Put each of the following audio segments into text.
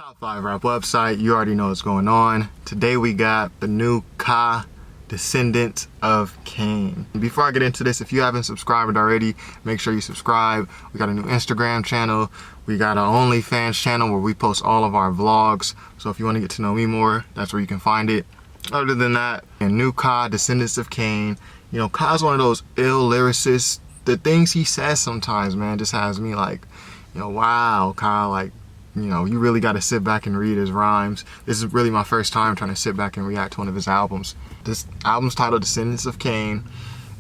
Top 5 rap website, you already know what's going on. Today we got the new P.R.A.Y, Descendants of Cain. Before I get into this, if you haven't subscribed already, make sure you subscribe. We got a new Instagram channel. We got an OnlyFans channel where we post all of our vlogs. So if you want to get to know me more, that's where you can find it. Other than that, a new P.R.A.Y, Descendants of Cain. You know, P.R.A.Y's one of those ill lyricists. The things he says sometimes, man, just has me like, you know, wow, P.R.A.Y, like, you know, you really got to sit back and read his rhymes. This is really my first time trying to sit back and react to one of his albums. This album's titled Descendants of Cain.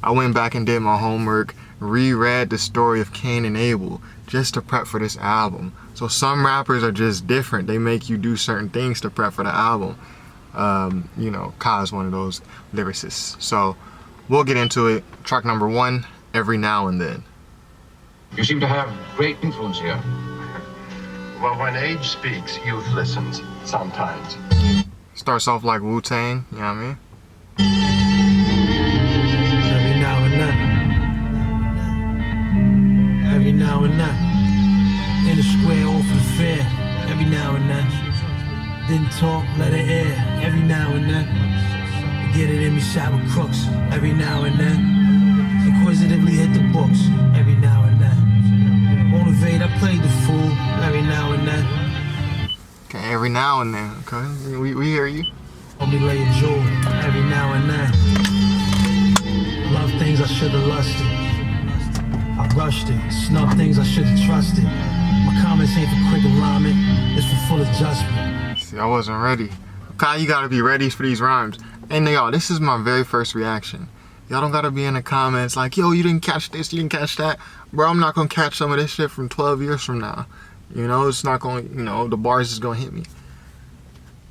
I went back and did my homework, reread the story of Cain and Abel just to prep for this album. So some rappers are just different. They make you do certain things to prep for the album. You know, P.R.A.Y's one of those lyricists. So we'll get into it. Track number 1, Every Now and Then. You seem to have great influence here. Well, when age speaks, youth listens, sometimes. Starts off like Wu-Tang, you know what I mean? Every now and then. Every now and then. In the square or for the fair. Every now and then. Didn't talk, let it air. Every now and then. Get it in me, side with crooks. Every now and then. Inquisitively hit the books. Every now and then. Motivate, I played the fool. Every now and then. Okay, every now and then, okay? We hear you. Let me lay a jewel. Every now and then. Love things I should have lusted. I rushed it. Snub things I should have trusted. My comments ain't for quick alignment. It's for full adjustment. See, I wasn't ready. Okay, you gotta be ready for these rhymes. And y'all, this is my very first reaction. Y'all don't gotta be in the comments like, yo, you didn't catch this, you didn't catch that. Bro, I'm not gonna catch some of this shit from 12 years from now. You know, it's not gonna, you know, the bars is gonna hit me.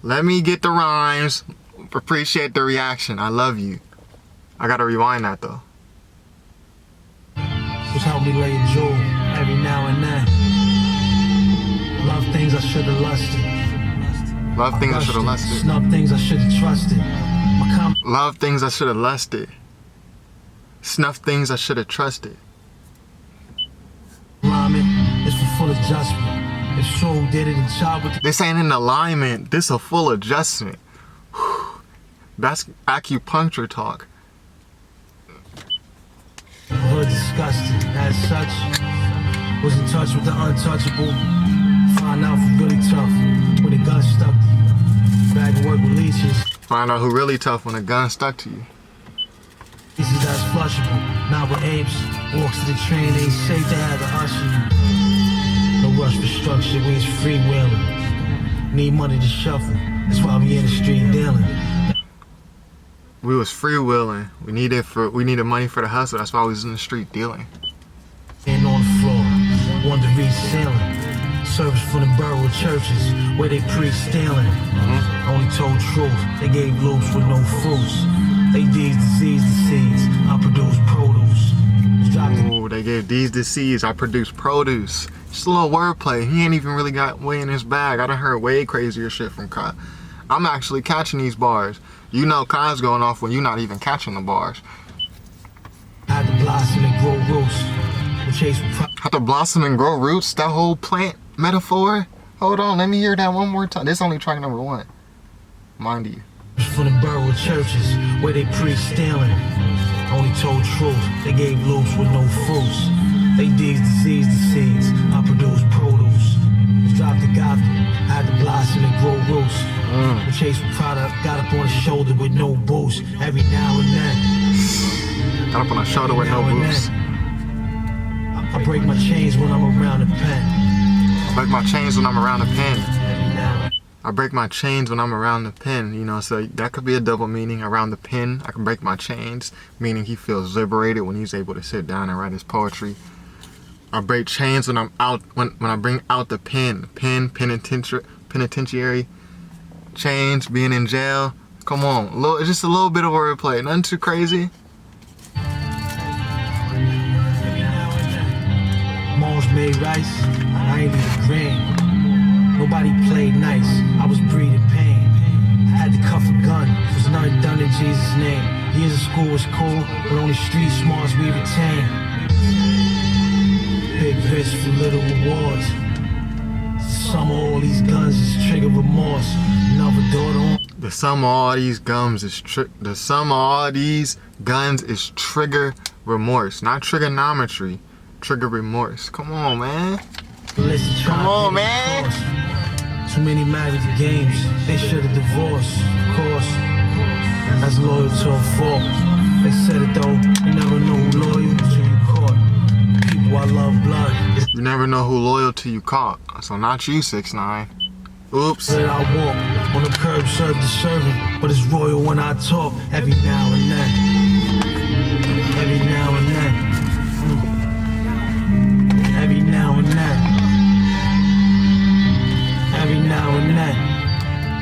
Let me get the rhymes. Appreciate the reaction. I love you. I gotta rewind that though. Just help me lay a jewel every now and then. Love things I should have lusted. Love things I should have lusted. Snub things I should have trusted. Love things I should have lusted. Snuff things I should have trusted. It's for full adjustment. If so, did it in child with this ain't in alignment. This a full adjustment. That's acupuncture talk. Hood disgusting. As such, was in touch with the untouchable. Find out who's really tough when the gun stuck to you. Bag of work with leeches. Find out who really tough when a gun stuck to you. Pieces that's flushable. Not with apes. Walks to the train, ain't safe to have to usher you. No rush for structure, we is freewheeling. Need money to shuffle. That's why we in the street dealing. We was freewheeling. We needed money for the hustle. That's why we was in the street dealing. And on the floor, one to reach ceiling. Service from the borough churches where they preach stealing. Only told truth. They gave loops with no fruits. They disease the seeds. I produce produce. Ooh, they gave these the seeds. I produce produce. Just a little wordplay. He ain't even really got way in his bag. I done heard way crazier shit from P.R.A.Y. I'm actually catching these bars. You know P.R.A.Y's going off when you're not even catching the bars. Had to blossom and grow roots. Had to blossom and grow roots? That whole plant metaphor? Hold on, let me hear that one more time. This is only track number 1. Mind you. From the borough churches where they preach stealing. Only told truth. They gave loops with no fruits. They disease the seeds. I produce produce. Dropped the gospel. Had to blossom and grow roots. The chase product got up on the shoulder with no boost. Every now and then. Got up on the shoulder with no boost. I break my chains when I'm around the pen. I break my chains when I'm around the pen. I break my chains when I'm around the pen, you know, so that could be a double meaning. Around the pen, I can break my chains, meaning he feels liberated when he's able to sit down and write his poetry. I break chains when I'm out, when I bring out the pen. Pen, penitentiary, chains, being in jail. Come on, it's just a little bit of wordplay, nothing too crazy. Mom's made rice, I ain't even grand. Nobody played nice, I was breathing pain. I had to cuff a gun, was nothing done in Jesus' name. Years of school was cool, but only street smarts we retain. Big hits for little rewards. Some of all these guns is trigger remorse. Another daughter on. The sum of all these guns is trigger remorse, not trigonometry. Trigger remorse. Come on, man. Come on, man. Too many married games. They should have divorced. Of course, that's loyal to a fault. They said it though. You never know who loyal till you caught. People I love blood. You never know who loyal till you caught. So not you, 6ix9ine. Oops. That I walk on the curb, serve the servant, but it's royal when I talk. Every now and then. Every now and then. Every now and then. Every now and then.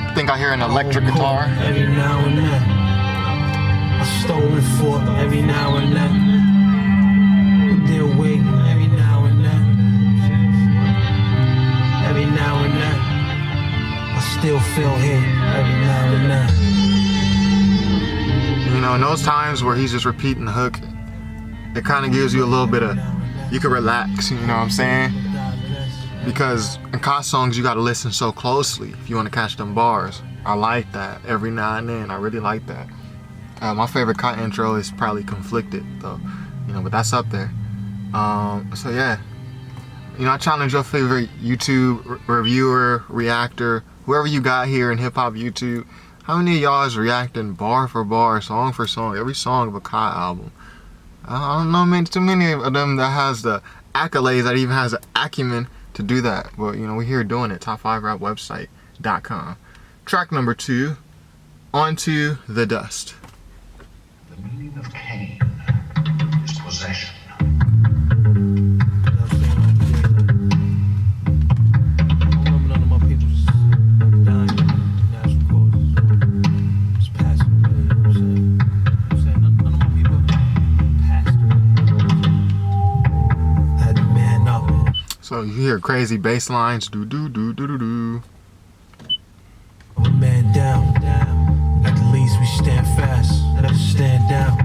I think I hear an electric guitar. Every now and then. I stolen for every now and then. They're waiting every now and then. Every now and then. I still feel hit every now and then. You know, in those times where he's just repeating the hook, it kind of gives you a little bit of, you can relax, you know what I'm saying? Because in Ka songs, you gotta listen so closely if you wanna catch them bars. I like that every now and then. I really like that. My favorite Ka intro is probably Conflicted though, you know, but that's up there. So yeah, you know, I challenge your favorite YouTube reviewer, reactor, whoever you got here in hip hop YouTube. How many of y'all is reacting bar for bar, song for song, every song of a Ka album? I don't know, man, too many of them that has the accolades, that even has the acumen to do that. But you know, we're here doing it. Top5rapwebsite.com. Track number 2, Onto the Dust. The meaning of Cain is possession. So you hear crazy bass lines, do do do do do do. Man down, at the least we stand fast, never stand down.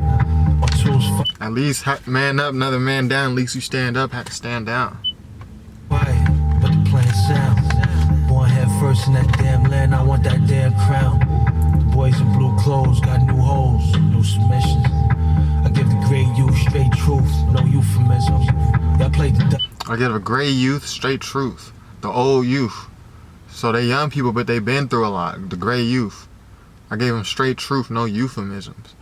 My tools At least man up, another man down. At least you stand up, have to stand down. quiet, but the plan sounds. Born head first in that damn land, I want that damn crown. The boys in blue clothes got new holes, new submissions. I give the great youth straight truth, no euphemisms. Y'all played the I give a gray youth straight truth. The old youth. So they young people, but they been through a lot. The gray youth. I gave them straight truth, no euphemisms.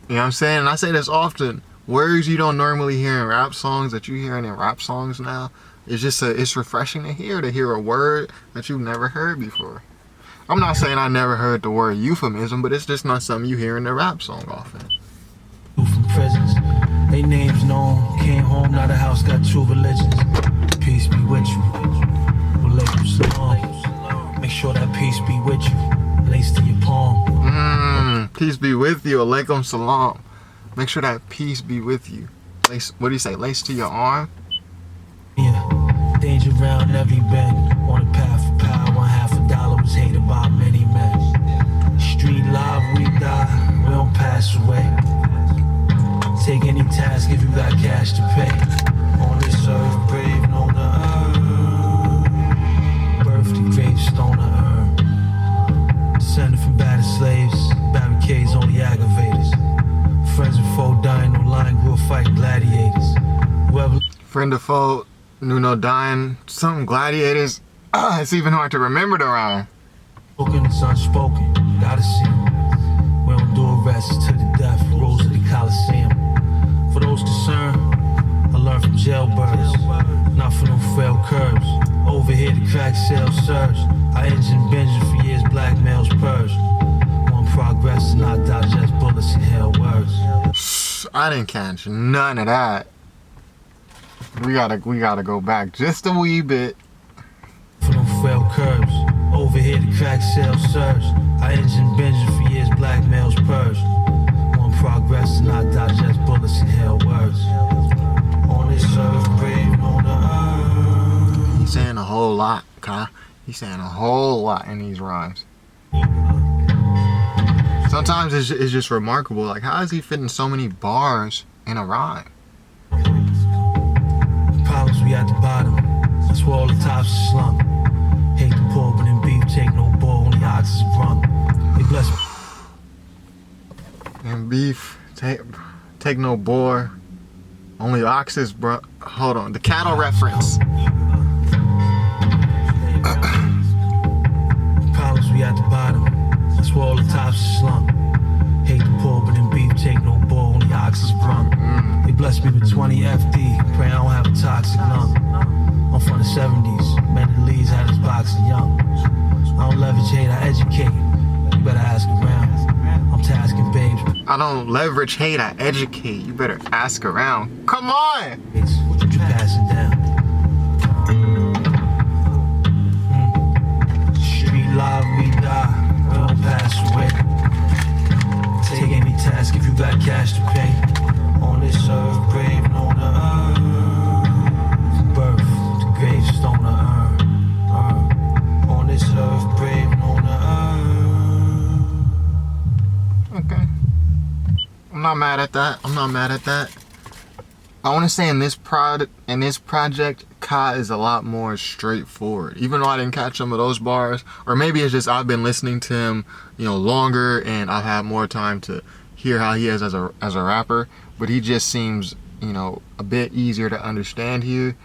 You know what I'm saying? And I say this often. Words you don't normally hear in rap songs that you hearing in rap songs now. It's just it's refreshing to hear a word that you've never heard before. I'm not saying I never heard the word euphemism, but it's just not something you hear in a rap song often. from prisons. They names known. Came home, now the house got 2 religions. Peace be with you. Walaikum salam. Make sure that peace be with you. Lace to your palm. Peace be with you. Alaikum salam. Make sure that peace be with you. Lace, what do you say? Lace to your arm? Yeah. Danger round every bend. On the path of power, $50 was hated by many men. Street live, we die. We don't pass away. Take any task if you got cash to pay. On this earth, brave, known to earn. Birth to gravestone to earn. Descended from battered slaves. Barricades only aggravators. Friends and foe dying, no line, grew up fighting gladiators. Whoever Friend of foe, knew no dying. Some gladiators. It's even hard to remember the rhyme. spoken is unspoken. Gotta see 'em. We don't do arrests to the death. Rules of the Coliseum. For those concerned, I learned from jailbirds. Not for no frail curbs. Over here the crack sales surge. I engine binging for years, blackmails purged. Want progress and I digest bullets and hell words. I didn't catch none of that. We gotta go back just a wee bit. For no frail curbs. Over here the crack sales surge. I engine binging for years, blackmails purged. Want progress and I digest bullets and hell words. On this earth, brave on the earth. He's saying a whole lot, Ka. He's saying a whole lot in these rhymes. Sometimes it's just remarkable. Like, how is he fitting so many bars in a rhyme? Problems we at the bottom. That's where all the tops are slumped. Hate the poor, but beef, take no boar. Only oxes, bro. Hold on, the cattle reference. Problems we at the bottom. That's where all the tops are slumped. Hate the poor, but in beef, take no bull, only oxes brung. They blessed me with 20 FD, pray I don't have a toxic lung. I'm from the 70s, man the Lees had his boxing young. I don't leverage hate, I educate. You better ask around. I'm tasking babes. I don't leverage hate, I educate. You better ask around. Come on! It's what you passing down. Street live, we die, we don't pass away. Take any task if you got cash to pay. On this earth, brave and on the earth. Birth, the gravestone to earn. On this earth, brave and on the earth. Okay. I'm not mad at that. I'm not mad at that. I want to say in this project, Ka is a lot more straightforward. Even though I didn't catch some of those bars, or maybe it's just I've been listening to him, longer, and I've had more time to hear how he is as a rapper. But he just seems, a bit easier to understand here.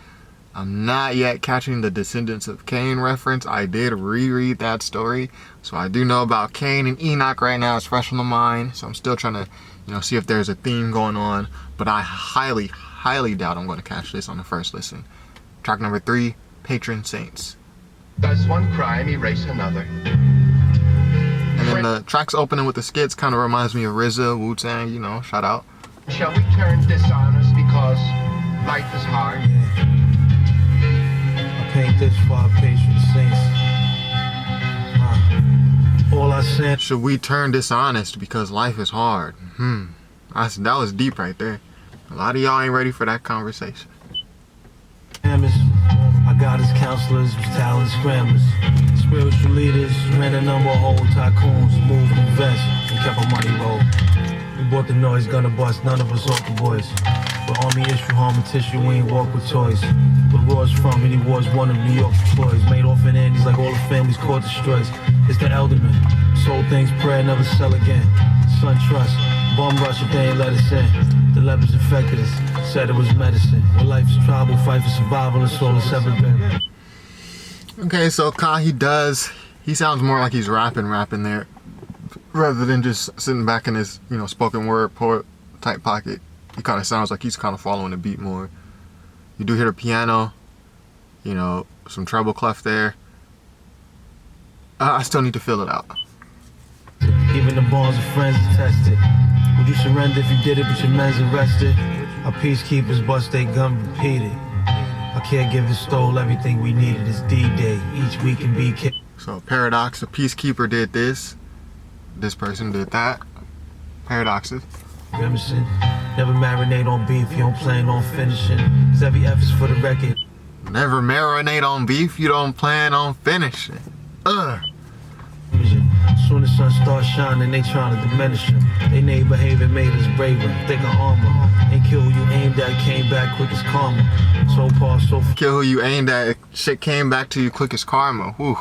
I'm not yet catching the Descendants of Cain reference. I did reread that story, so I do know about Cain and Enoch right now. It's fresh on the mind, so I'm still trying to, see if there's a theme going on. But I highly, highly doubt I'm going to catch this on the first listen. Track number 3, Patron Saints. Does one crime erase another? And then the track's opening with the skits, kind of reminds me of RZA, Wu-Tang, shout out. Shall we turn dishonest because life is hard? I paint this for our patron saints. All I said. Should we turn dishonest because life is hard? That was deep right there. A lot of y'all ain't ready for that conversation. I got his counselors, was talent scramblers. Spiritual leaders, ran a number of old tycoons, moved and invest, and kept our money roll. We bought the noise, gonna bust, none of us off the boys. But army issue, harm and tissue, we ain't walk with toys. Where Roy's from, and he was one of New York's employees. Made off in Andes like all the families caught destroys. It's the elderman, sold things, prayer, never sell again. Sun trust, bum rush if they ain't let us in. The lepers infected us, said it was medicine. When life is tribal, fight for survival, and soul has ever been. Okay, so Ka, he sounds more like he's rapping there, rather than just sitting back in his, spoken word poet type pocket. He kind of sounds like he's kind of following the beat more. You do hear the piano, some treble clef there. I still need to fill it out. Even the bonds of friends are tested. Would you surrender if you did it, but your men's arrested? Our peacekeepers bust their gun repeated. Our caregivers stole everything we needed. It's D-Day. Each week in BK. So paradox, the peacekeeper did this. This person did that. Paradoxes. Emerson, never marinate on beef, you don't plan on finishing. Cause every effort's for the record. Never marinate on beef, you don't plan on finishing. Soon as sun starts shining, they trying to diminish him. They name behavior made us braver, thicker armor. Ain't kill who you aimed at, came back quick as karma. So far, so far. Kill who you aimed at, shit came back to you quick as karma. Woo.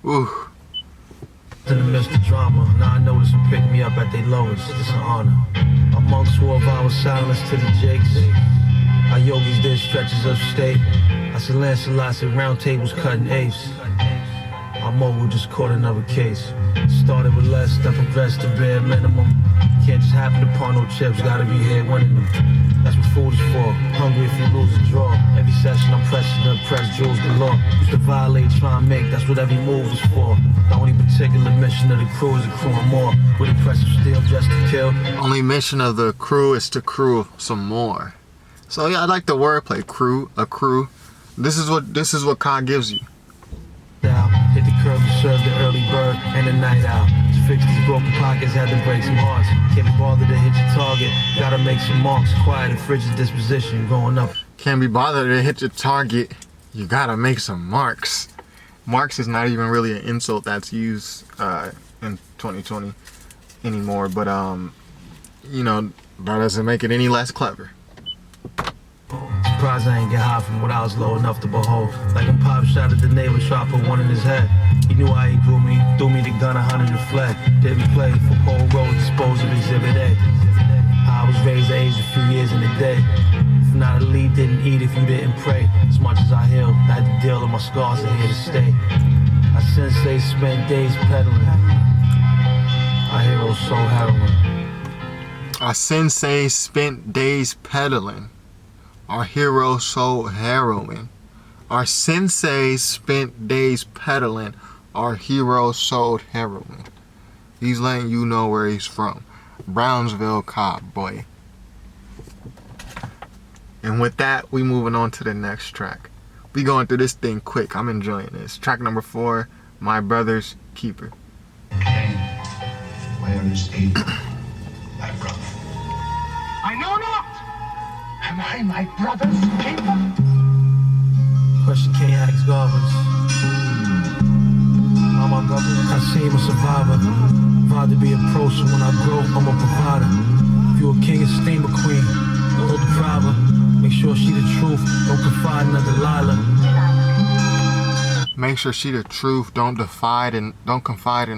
Woo. In the midst of drama, now I know this will pick me up at their lowest. It's an honor. Our monks swore vow of silence to the jakes. Our yogis did stretches of state. I said Lancelot said round tables cutting apes. Our mogul just caught another case. Started with less, then progressed to bare minimum. Can't just happen upon no chips, gotta be here winning them. That's what food is for. Hungry if you lose a draw. Every session I'm pressing to impress jewels galore. Used to violate, try and make, that's what every move is for. The only particular mission of the crew is accruing more. With impressive steel just to kill. Only mission of the crew is to crew some more. So yeah, I like the wordplay. Crew, a crew. This is what Ka gives you. Hit the curb to serve the early bird and the night owl. To fix these broken pockets, had to break some hearts. Can't be bothered to hit your target, gotta make some marks. Quiet and frigid disposition, growing up. Can't be bothered to hit your target, you gotta make some marks. Marks is not even really an insult that's used in 2020 anymore, but that doesn't make it any less clever. Surprised I ain't get high from what I was low enough to behold. Like when Pop shot at the neighbor, try to put one in his head. He knew how he grew me, threw me the gun, 100 and fled. Didn't play for Pole Road, disposed of Exhibit A. I was raised, I aged a few years in a day. If not a lead, didn't eat if you didn't pray. As much as I healed, I had to deal with my scars and here to stay. Our sensei spent days peddling. Our heroes sold heroin. Our sensei spent days peddling. Our hero sold heroin. Our sensei spent days peddling. Our hero sold heroin. He's letting you know where he's from. Brownsville cop, boy. And with that, we moving on to the next track. We going through this thing quick. I'm enjoying this. Track number 4, My Brother's Keeper. Cain, where is Abel, thy brother? I know not! Am I my brother's keeper? Question can't ask goblins. I'm my brother, I seem a survivor. Proud to be a pro, so when I grow, I'm a provider. If you a king, esteem a queen. Don't deprive her. Make sure she the truth. Don't confide in a Delilah. Make sure she the truth. Don't confide in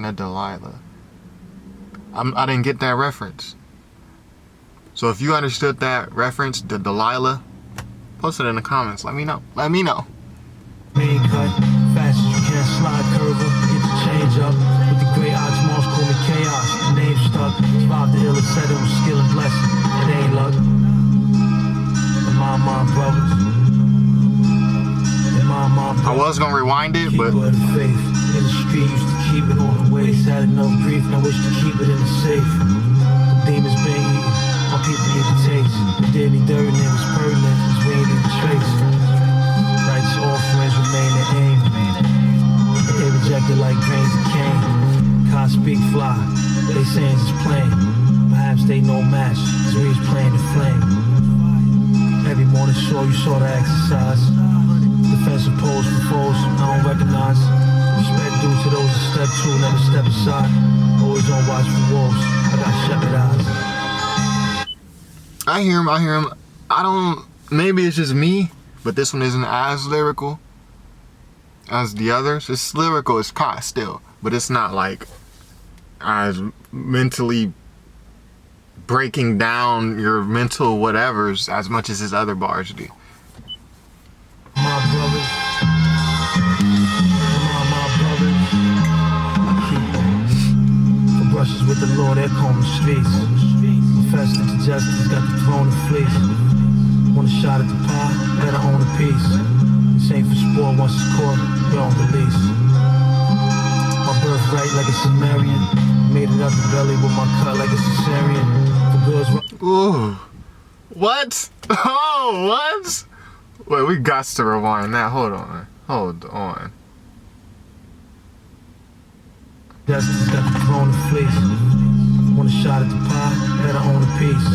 a Delilah. I didn't get that reference. So if you understood that reference, the Delilah, post it in the comments. Let me know. Let me know. Main cut, fast as you can, slide curver, get the change up. With the great odds, Mars call me chaos. The name stuck, survived the ill setting with skill and blessing. It ain't luck. And my brothers. And my brothers. I was gonna rewind it, but Keeper of the faith. In the street, used to keep it on the waist. Had enough grief, now wish to keep it in the safe. The demons been eating, my people need to taste. The daily dirt and it was pertinent, cause we ain't even trace. Righteous offerings remain the aim. They rejected like grains of cane. Can't speak fly, they saying it's plain. Perhaps they no match, cause we was playing the flame. Every morning you saw the exercise. Defensive pose for foes, I don't recognize. Respect due to those that step to, never step aside. Always on watch for wolves, I got shepherd eyes. I hear him. I don't, maybe it's just me, but this one isn't as lyrical as the others. It's lyrical, it's caught still, but it's not like as mentally breaking down your mental whatevers as much as his other bars do. My brothers, my brothers, I keep them. For brushes with the law, they're combing the streets. Professor to justice, got the throne of fleece. Want a shot at the pie, better own a piece. This ain't for sport, once it's caught, we don't release. My birthright like a Sumerian. Made it out the belly with my cut like a cesarean. For girls, Ooh. What? Oh, what? Wait, we got to rewind that. Hold on. justice got the throne of fleece. Want a shot at the pie, better own a piece.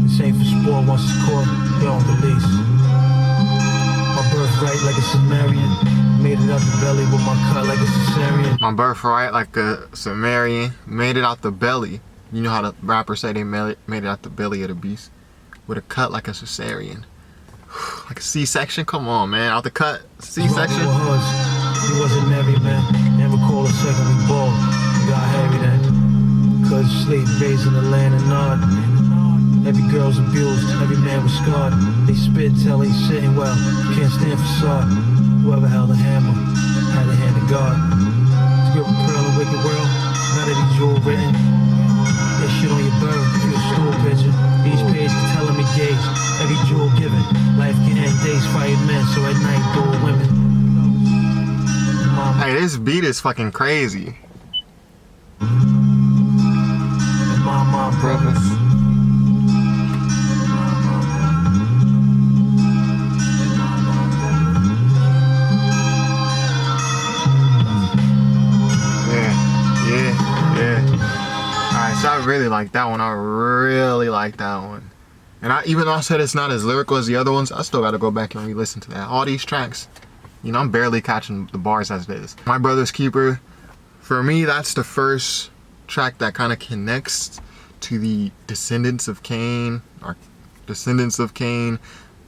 This ain't for sport, once it's caught, we don't release. My birthright like a Sumerian. Made it out the belly with my cut like a cesarean. My birthright like a Sumerian. Made it out the belly. You know how the rappers say they made it out the belly of the beast? With a cut like a cesarean. Like a C-section? Come on, man. Out the cut. C-section? He wasn't married, man. Never called a second, we balled. We got heavy then. Couldn't sleep, raised in the land of Nod. Every girl's abused, every man was scarred. They spit till they sitting well. Can't stand facade. Whoever held a hammer had a hand of God. To grip a pearl in a wicked world, none of these jewel written. That shit on your bird, you a stool picture. Each page can tell them engaged, every jewel given. Life can end days, fight men, so at night duel women. Mama, Hey, this beat is fucking crazy. and my brothers. Yeah. Alright, so I really like that one. I really like that one. And even though I said it's not as lyrical as the other ones, I still gotta go back and re-listen to that. All these tracks, you know, I'm barely catching the bars as it is. My Brother's Keeper, for me, that's the first track that kind of connects to the Descendants of Cain, or Descendants of Cain,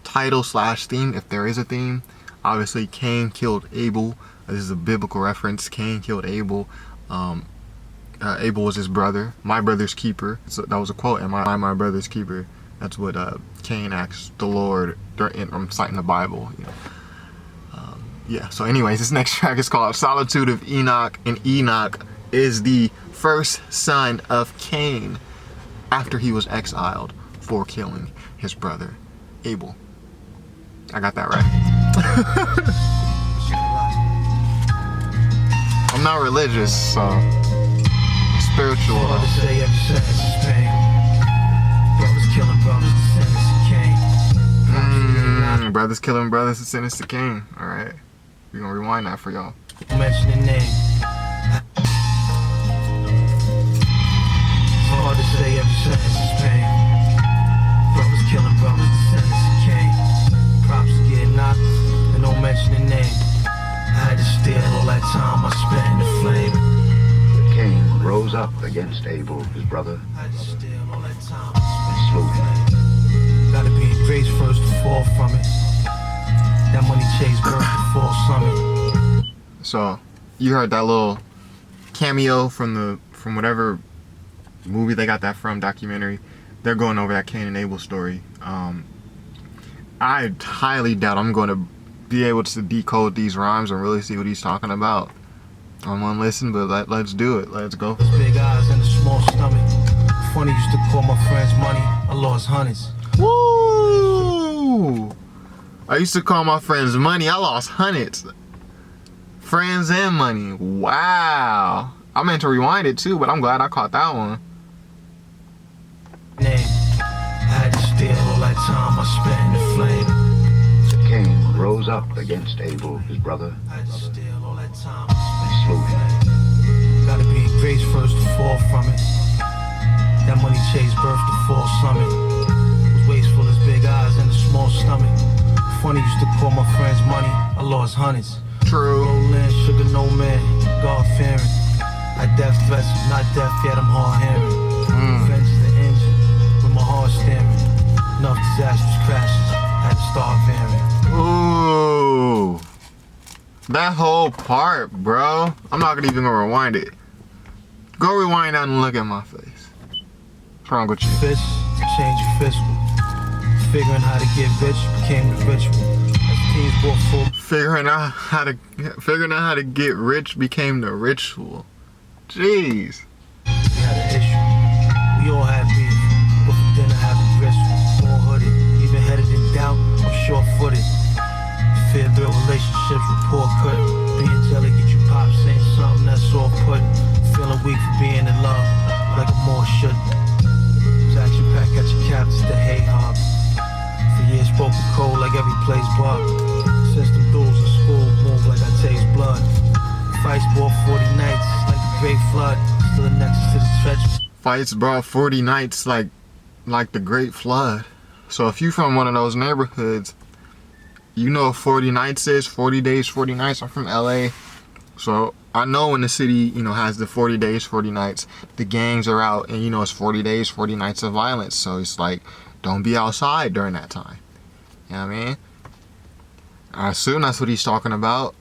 title / theme, if there is a theme. Obviously, Cain killed Abel. This is a biblical reference. Cain killed Abel. Abel was his brother, my brother's keeper. So that was a quote, am I my brother's keeper? That's what Cain asked the Lord. I'm citing the Bible. You know. Yeah, so anyways, this next track is called Solitude of Enoch. And Enoch is the first son of Cain after he was exiled for killing his brother Abel. I got that right. I'm not religious, so spiritual. Brothers killing brothers, descendants of Cain. Alright. We're gonna rewind that for y'all. Mention the name. Hard to say every sentence is pain. Brothers killing brothers, descendants of Cain. Props to get knocked and don't mention the name. I had to steal all that time I spent in the flame. Cain rose up against Abel, his brother, I had to steal all that time and slew him. Gotta be in grace first to fall from it. That money chase birth to fall summit. So you heard that little cameo from whatever movie they got that from, documentary. They're going over that Cain and Abel story. I highly doubt I'm going to be able to decode these rhymes and really see what he's talking about on one listen, but let's do it. Let's go. Big eyes and a small stomach. Funny, used to call my friends money. I lost hundreds. Woo! I used to call my friends money. I lost hundreds. Friends and money. Wow. I meant to rewind it too, but I'm glad I caught that one. Name. I had to steal all that time I spent in the flame. Cain rose up against Abel, his brother, I had to steal all that time and slew him. Gotta be in grace first to fall from it. That money chase birth to fall summit. Was wasteful as big eyes and a small stomach. Funny, used to call my friends money. I lost hundreds. True. No land, sugar, no man. God fearing. I death threats, not deaf yet. I'm hard hearing. Revenge is the engine with my heart staring. Enough disastrous crashes. Had to start varying. Ooh. That whole part, bro. I'm not even gonna rewind it. Go rewind that and look at my face. What's wrong with you? Fish, change your fiscal. Figuring how to get rich became the ritual. As teens brought full. Figuring out how to get rich became the ritual. Jeez. We had an issue. We all had beef. But for dinner having gristful. All hooded. Even headed in doubt or short-footed. Fear built relationships with poor cut. Being jelly get you pop saying something that's off-putting. Feeling weak for being in love. Like a more should. Action pack at your captains to hay hog. For years broken cold like every place bug. System duels in school move like I taste blood. Fights brought 40 nights like the great flood. Still a nexus to the treacherous. Fights brought 40 nights like the great flood. So if you from one of those neighborhoods, you know what 40 nights is. 40 days, 40 nights. I'm from LA. So I know when the city, has the 40 days, 40 nights, the gangs are out and, it's 40 days, 40 nights of violence. So it's like, don't be outside during that time. You know what I mean? I assume that's what he's talking about.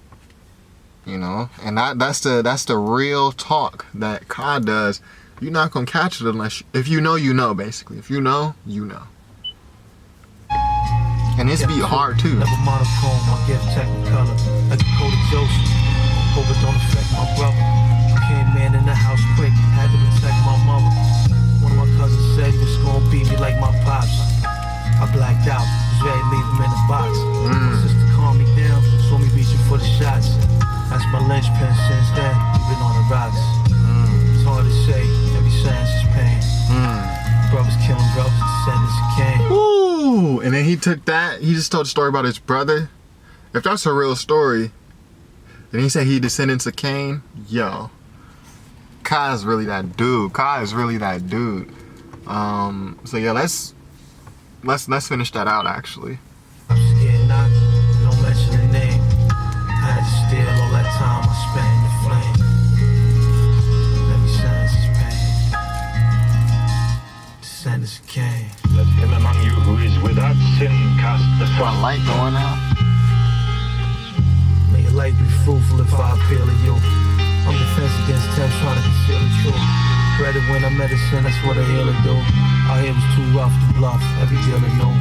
And that's the real talk that God does. You're not going to catch it unless, if you know, basically. If you know, you know. And this beat hard too. Never monochrome, my gift technicolor. Like a coat of Joseph. Hope it don't affect my brother. Came man in the house quick, had to protect my mother. One of my cousins said he was gonna beat me like my pops. I blacked out, was ready to leave him in the box. My sister calmed me down, saw me reaching for the shots. That's my linchpin since then, we've been on the rocks. It's hard to say, every sentence is pain. Brothers killing brothers, descendants of Cain. Ooh, and then he took that, he just told a story about his brother. If that's a real story, then he said he descendants of Cain. Yo, Kai is really that dude. So yeah, let's finish that out actually. I'm just getting knocked, don't mention the name. I had to steal all that time I spent in the flame. Every sentence is pain. Descendants of Cain. Let him among you who is without sin cast the first spread it when I medicine, that's what a healer do. Our hair was too rough to bluff, every dealer knew.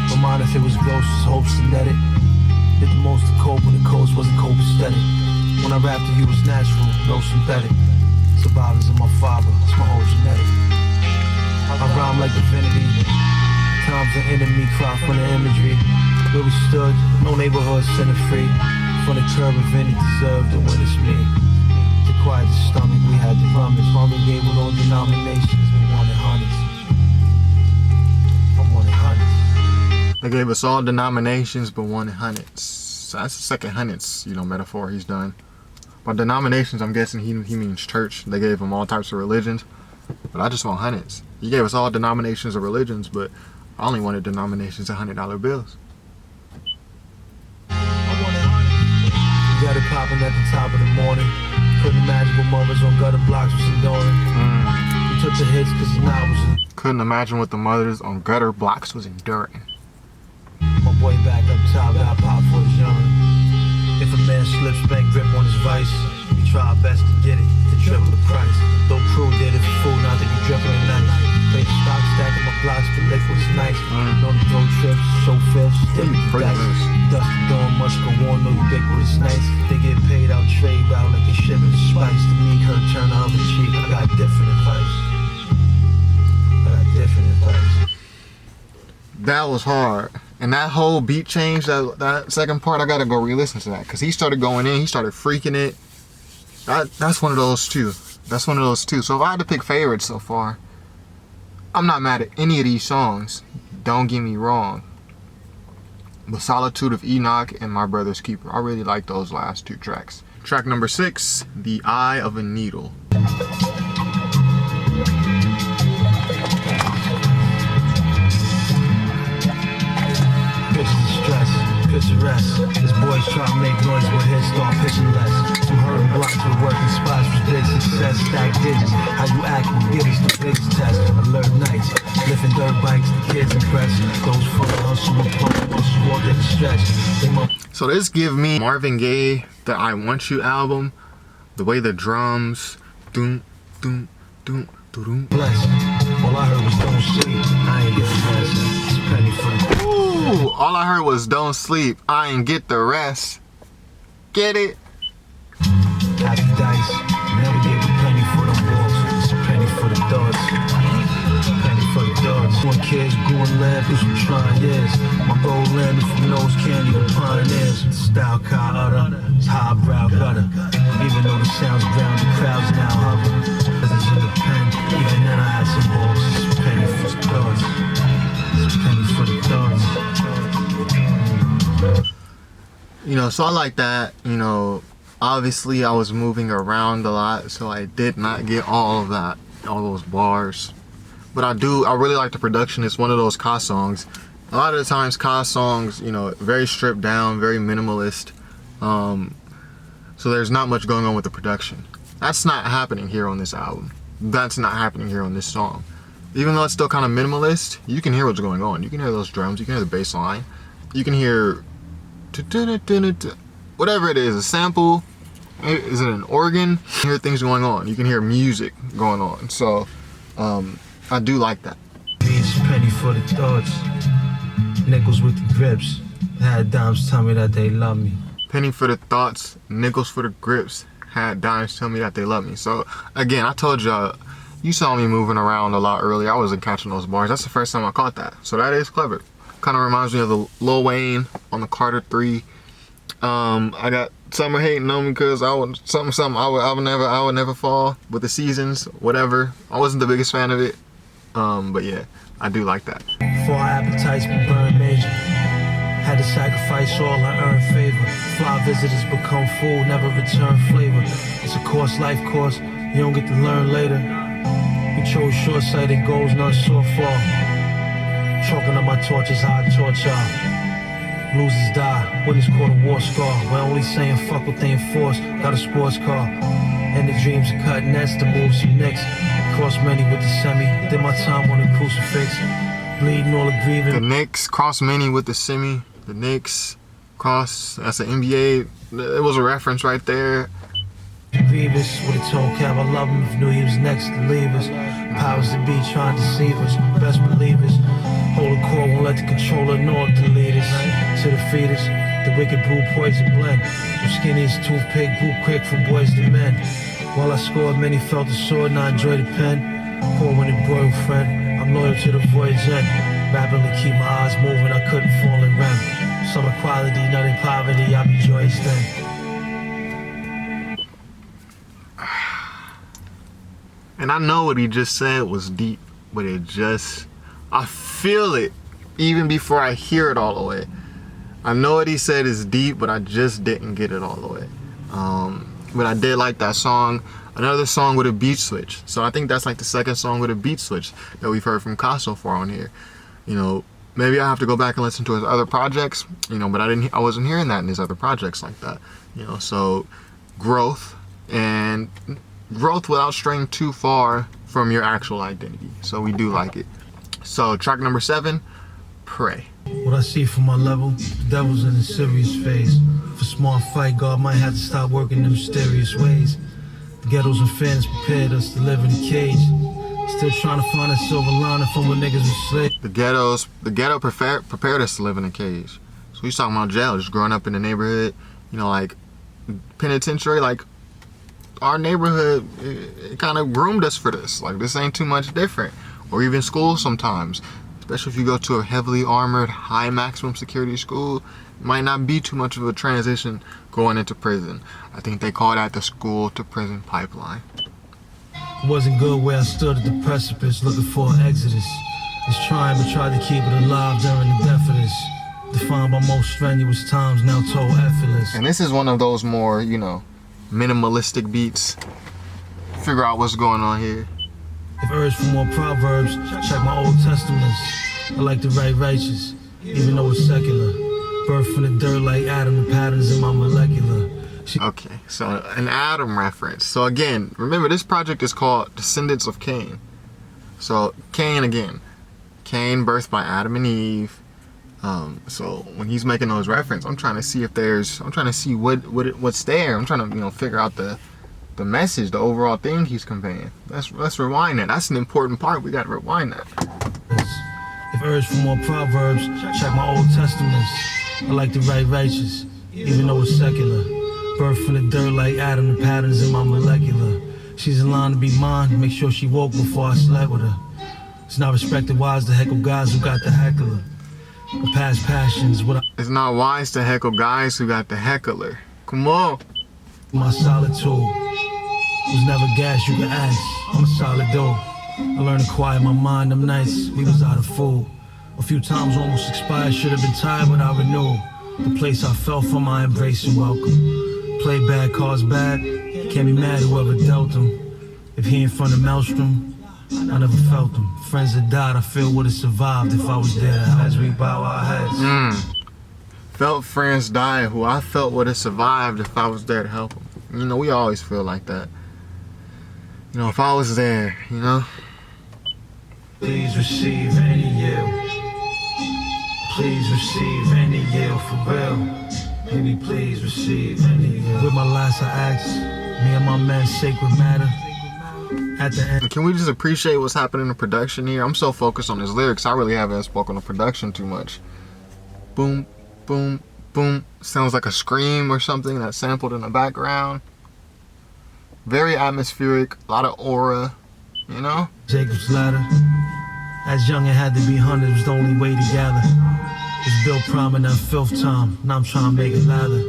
No mind if it was ghosts, hopes to net it. Did the most to cope when the coast wasn't copacetic. When I rapped to you was natural, no synthetic. Survivors in my fiber, it's my whole genetic. I rhyme like divinity. Times an enemy cry from the imagery. Where we stood, no neighborhood center free. From the curb of any deserved to win it's me. To quiet the stomach, we had the rummage. Father gave with all denominations, we wanted hundreds. I wanted hundreds. They gave us all denominations but wanted hundreds. So that's the second hundreds, metaphor he's done. By denominations, I'm guessing he means church. They gave him all types of religions. But I just want hundreds. He gave us all denominations of religions, but I only wanted denominations of $100 bills. I wanted hundreds. You got it popping at the top of the morning. Couldn't imagine what mothers on gutter blocks was enduring. We took the hits because the night was... Couldn't imagine what the mothers on gutter blocks was enduring. My boy back up top got popped for his urine. If a man slips, bank grip on his vice. We try our best to get it, to triple the price. Though crew did it for food, now that you dripping at night. Play the stock, stacking my blocks, but liquid is nice. On the road trips, show fists, stick with the dice. Dusty doing much, go on, no ubiquitous nice. They get paid out trade route like they shipping the spice. To me, her turn the other cheek. I got different advice. That was hard. And that whole beat change, that second part, I gotta go re-listen to that. Because he started going in, he started freaking it. That's one of those too. That's one of those too. So if I had to pick favorites so far, I'm not mad at any of these songs. Don't get me wrong. But Solitude of Enoch and My Brother's Keeper, I really like those last two tracks. Track number 6, The Eye of a Needle. Picture rest. This boy's trying to make noise with his start pitching less. Some hurting blocks with working spots for big success. Stack digits. How you act will give us the biggest test. Alert nights. Lifting dirt bikes, the kids impressed. Those full of hustle and pump, swore they stretch. So this give me Marvin Gaye, the I Want You album. The way the drums, doom, doom, doom, doom. Bless. All I heard was don't sleep. I ain't getting blessed. It's a penny for the... Ooh, all I heard was don't sleep, I ain't get the rest. Get it? Happy dice. Never gave a penny for the balls. It's a penny for the dogs. Penny for the dogs. One kids going land through some trying years. My gold landed from nose candy to pioneers. Style car utter, it's highbrow gutter. Even though the sounds ground, the crowds now hover. Presence in the pen, even then I had some balls. It's a penny for the dogs. It's a penny for the dogs. So I like that. Obviously I was moving around a lot, so I did not get all of that, all those bars. But I really like the production. It's one of those Ka songs. A lot of the times Ka songs, very stripped down, very minimalist. So there's not much going on with the production. That's not happening here on this album. That's not happening here on this song. Even though it's still kind of minimalist, you can hear what's going on. You can hear those drums, you can hear the bass line. You can hear whatever it is, a sample, is it an organ? You can hear things going on. You can hear music going on. So I do like that. Means penny for the thoughts, nickels with the grips. Had dimes tell me that they love me. Penny for the thoughts, nickels for the grips. Had dimes tell me that they love me. So again, I told y'all, you saw me moving around a lot earlier. I wasn't catching those bars. That's the first time I caught that. So that is clever. Kind of reminds me of the Lil Wayne on the Carter 3. I got some are hating on me because I would I would never fall with the seasons, whatever. I wasn't the biggest fan of it. But yeah, I do like that. For our appetites we burn major. Had to sacrifice all I earned favor. Fly visitors become food, never return flavor. It's a course, life course, you don't get to learn later. We chose short-sighted goals, none so far. Choking on my torches, how I torch y'all. Losers die, winners caught a war scar. We're only saying fuck what they enforce. Got a sports car, and the dreams of cutting nets to move some nicks. Cross many with the semi, did my time on the crucifix. Bleeding all the grieving. The Knicks cross many with the semi. The Knicks cross, that's an NBA. It was a reference right there. Grieving Beavis with a toe cap. I love him if knew he was next to leave us. Powers that be trying to deceive us, best believers. Hold the core, won't let the controller nor delete us. To the fetus, the wicked brew poison blend. From skinny as toothpick, grew quick from boys to men. While I scored, many felt the sword, and I enjoyed the pen. Poor when it broiled, friend. I'm loyal to the voyage end. Rapidly keep my eyes moving, I couldn't fall in REM. Some equality, not in poverty, I be joyous then. And I know what he just said was deep, but I feel it even before I hear it all the way. I know what he said is deep, but I just didn't get it all the way. But I did like that song. Another song with a beat switch. So I think that's like the second song with a beat switch that we've heard from Ka so far on here. You know, maybe I have to go back and listen to his other projects, you know, but I wasn't hearing that in his other projects like that. You know, so growth without straying too far from your actual identity. So we do like it. So track number 7, Pray. What I see from my level, the devil's in a serious phase. For smart fight, God might have to stop working in mysterious ways. The ghettos and fans prepared us to live in a cage. Still trying to find a silver lining from when niggas were slaves. The ghetto prepared us to live in a cage. So he's talking about jail, just growing up in the neighborhood, you know, like penitentiary, like our neighborhood, it kind of groomed us for this. Like, this ain't too much different. Or even school sometimes. Especially if you go to a heavily armored, high maximum security school, it might not be too much of a transition going into prison. I think they call that the school to prison pipeline. It wasn't good where I stood at the precipice looking for an exodus. Was trying but tried to keep it alive during the death of this. Defined by most strenuous times, now told effortless. And this is one of those more, you know, minimalistic beats. Figure out what's going on here. If urged for more proverbs, check my Old Testaments. I like to write righteous, even though it's secular. Birth from the dirt like Adam, the patterns in my molecular. Okay, so an Adam reference. So again, remember this project is called Descendants of Cain. So Cain again. Cain birthed by Adam and Eve. So when he's making those references, I'm trying to see what's there. I'm trying to, you know, figure out the message, the overall thing he's conveying. Let's rewind that. That's an important part. We gotta rewind that. If urged for more proverbs, check my Old Testaments. I like to write righteous, even though it's secular. Birth from the dirt like Adam, the patterns in my molecular. She's in line to be mine, make sure she woke before I slept with her. It's not respected wise to heckle guys who got the heckler. The past passions, it's not wise to heckle guys who got the heckler. Come on. My solitude was never gas, you can ask. I'm a solid dude. I learned to quiet my mind them nights. We was out of food. A few times almost expired, should have been tired, but I renewed. The place I fell from, I embrace and welcome. Play bad, cause bad. Can't be mad whoever dealt him. If he in front of Maelstrom, I never felt him. Friends that died, I feel would have survived if I was there. As we bow our heads. Felt friends die who I felt would have survived if I was there to help them. You know, we always feel like that. You know, if I was there, you know. Please receive any yield. Please receive any yield for real. Baby, please receive any yield. With my last I asked, me and my man sacred matter. At the end. Can we just appreciate what's happening in production here? I'm so focused on his lyrics, I really haven't spoken on production too much. Boom, boom, boom. Sounds like a scream or something that's sampled in the background. Very atmospheric, a lot of aura, you know? Jacob's ladder. As young, it had to be hunted, was the only way to gather. Was built prime in that filth time, now I'm trying to make it lather.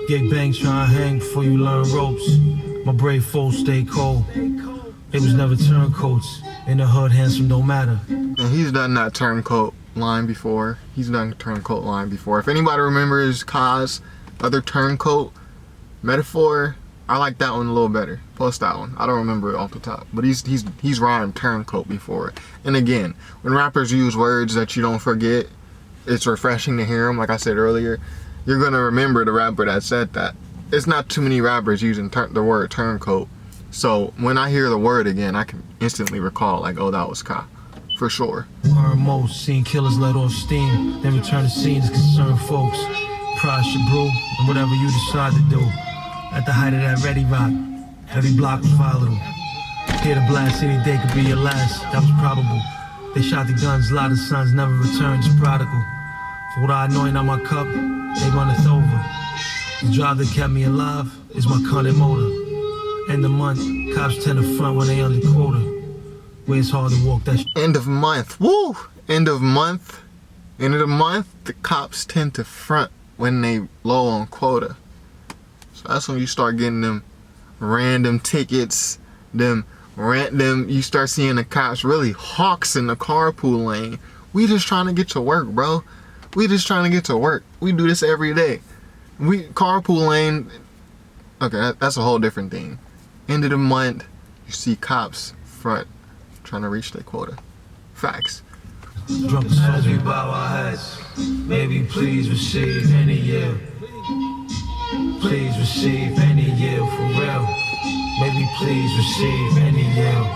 Get bang, try and hang before you learn ropes. My brave foes stay cold. It was never turncoats. In the hood, handsome don't matter. And he's done that turncoat line before. If anybody remembers Ka's other turncoat metaphor, I like that one a little better. Post that one. I don't remember it off the top, but he's rhymed turncoat before. And again, when rappers use words that you don't forget, it's refreshing to hear them. Like I said earlier, you're gonna remember the rapper that said that. It's not too many rappers using the word turncoat. So when I hear the word again, I can instantly recall, like, oh, that was Ka, for sure. Learn most, seeing killers let off steam, then return to scenes concerned folks. Pride should brew, and whatever you decide to do. At the height of that ready rock, Every block was volatile. Hear the blast, any day could be your last. That was probable. They shot the guns, a lot of sons never returned, just prodigal. For what I anoint on my cup, they runneth over. The drive that kept me alive is my cunning motor. End of month, cops tend to front when they under quota. Where it's hard to walk that End of month. Woo! End of month. End of the month, the cops tend to front when they low on quota. So that's when you start getting them random tickets, you start seeing the cops really hawks in the carpool lane. We just trying to get to work, bro. We just trying to get to work. We do this every day. Carpool lane, okay, that's a whole different thing. End of the month, you see cops front trying to reach their quota. Facts. drunk as we bow our heads. Maybe please receive any yield. Please receive any yield for real. Maybe please receive any yield.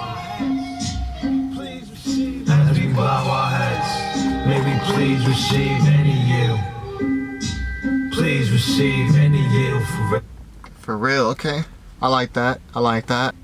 As we bow our heads, maybe please receive any yield. Please receive any yield for real. For real, okay. I like that. I like that.